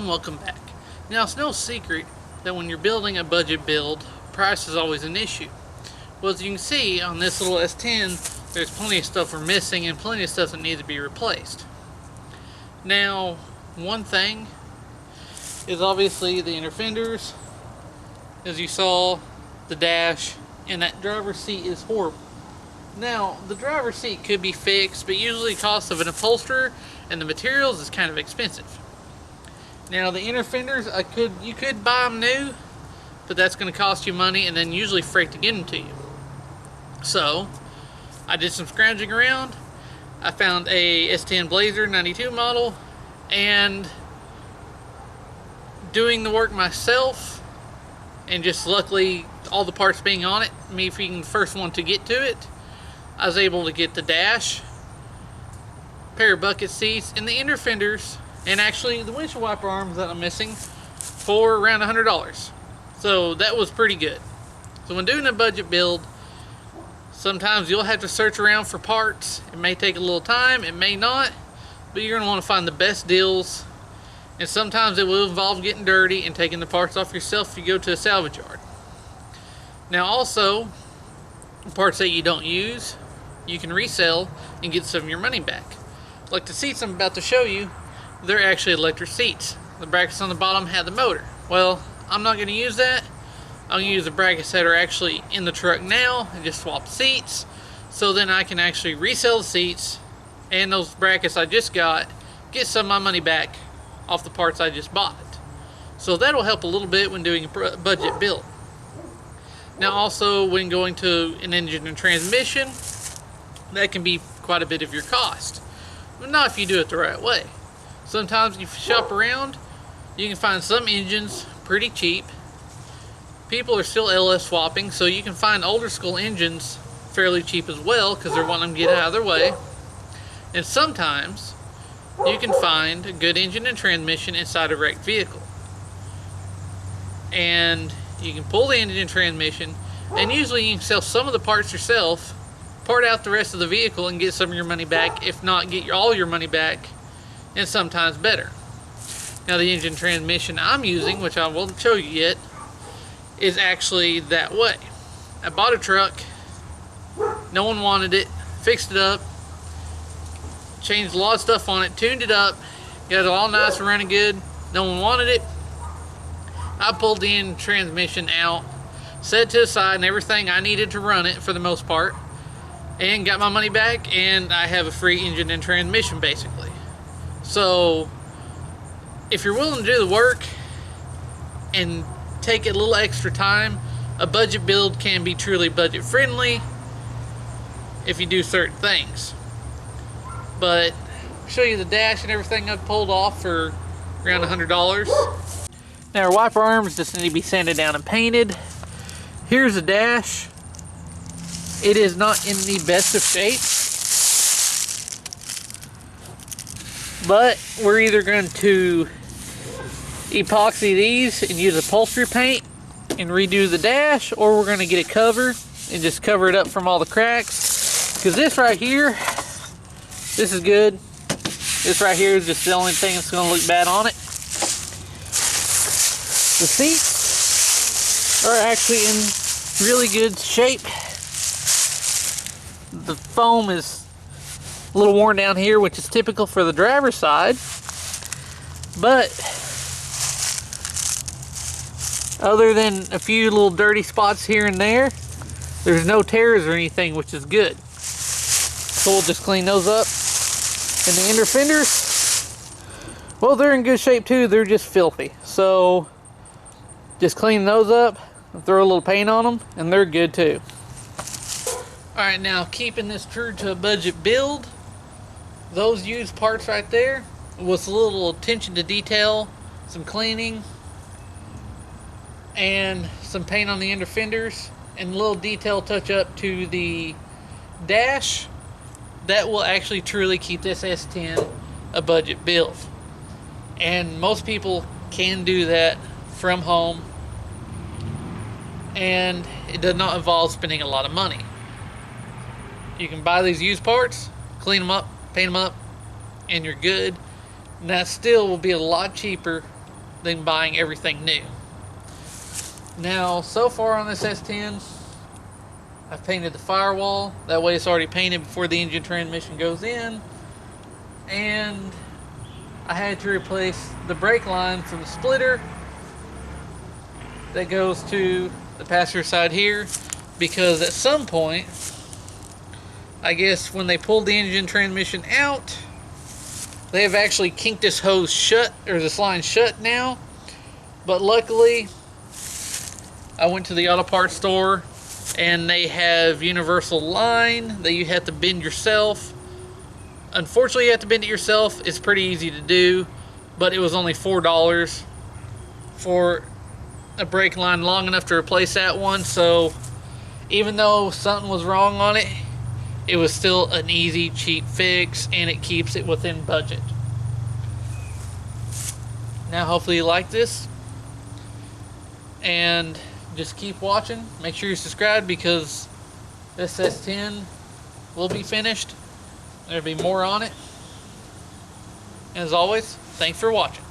welcome back. Now, it's no secret that when you're building a budget build, price is always an issue. Well, as you can see on this little S10, there's plenty of stuff we're missing and plenty of stuff that needs to be replaced. Now, one thing is obviously the inner fenders. As you saw, the dash, and that driver's seat is horrible. Now, the driver's seat could be fixed, but usually the cost of an upholsterer and the materials is kind of expensive. Now, the inner fenders, you could buy them new, but that's going to cost you money and then usually freight to get them to you. So, I did some scrounging around. I found a S10 Blazer 92 model, and doing the work myself, and just luckily all the parts being on it, me being the first one to get to it, I was able to get the dash, pair of bucket seats, and the inner fenders, and actually the windshield wiper arms that I'm missing for around $100. So that was pretty good. So when doing a budget build, sometimes you'll have to search around for parts. It may take a little time, it may not, but you're going to want to find the best deals. And sometimes it will involve getting dirty and taking the parts off yourself if you go to a salvage yard. Now also, parts that you don't use, you can resell and get some of your money back. Like the seats I'm about to show you, they're actually electric seats. The brackets on the bottom have the motor. Well, I'm not going to use that. I'm going to use the brackets that are actually in the truck now and just swap seats. So then I can actually resell the seats and those brackets I just got, get some of my money back off the parts I just bought. So that'll help a little bit when doing a budget build. Now also, when going to an engine and transmission, that can be quite a bit of your cost. But not if you do it the right way. Sometimes if you shop around, you can find some engines pretty cheap. People are still LS swapping, so you can find older school engines fairly cheap as well because they're wanting to get out of their way. And sometimes you can find a good engine and transmission inside a wrecked vehicle. And you can pull the engine and transmission, and usually you can sell some of the parts yourself, part out the rest of the vehicle and get some of your money back, if not get all your money back, and sometimes better. Now the engine transmission I'm using, which I won't show you yet, is actually that way. I bought a truck, no one wanted it, fixed it up, changed a lot of stuff on it, tuned it up, got it all nice and running good, no one wanted it. I pulled the engine transmission out, set it to the side and everything I needed to run it for the most part, and got my money back, and I have a free engine and transmission basically. So if you're willing to do the work and take a little extra time, a budget build can be truly budget friendly if you do certain things. But I'll show you the dash and everything I've pulled off for around $100. Now our wiper arms just need to be sanded down and painted. Here's the dash. It is not in the best of shape, but we're either going to epoxy these and use upholstery paint and redo the dash, or we're going to get a cover and just cover it up from all the cracks. Because this right here, this is good. This right here is just the only thing that's going to look bad on it. The seats are actually in really good shape. The foam is a little worn down here, which is typical for the driver's side. But other than a few little dirty spots here and there, there's no tears or anything, which is good. So we'll just clean those up. And the inner fenders, well, they're in good shape too. They're just filthy. So just clean those up, throw a little paint on them, and they're good too. Alright, now keeping this true to a budget build, those used parts right there, with a little attention to detail, some cleaning, and some paint on the inner fenders, and a little detail touch up to the dash, that will actually truly keep this S10 a budget build. And most people can do that from home, and it does not involve spending a lot of money. You can buy these used parts, clean them up, paint them up, and you're good. And that still will be a lot cheaper than buying everything new. Now, so far on this S10, I've painted the firewall. That way it's already painted before the engine transmission goes in. And I had to replace the brake line from the splitter that goes to the passenger side here, because at some point, I guess when they pulled the engine transmission out, they have actually kinked this hose shut, or this line shut now. But luckily, I went to the auto parts store and they have universal line that you have to bend yourself. Unfortunately, you have to bend it yourself. It's pretty easy to do, but it was only $4 for a brake line long enough to replace that one. So even though something was wrong on it, it was still an easy, cheap fix, and it keeps it within budget. Now, hopefully you like this, and just keep watching. Make sure you subscribe, because this S10 will be finished. There'll be more on it. And as always, thanks for watching.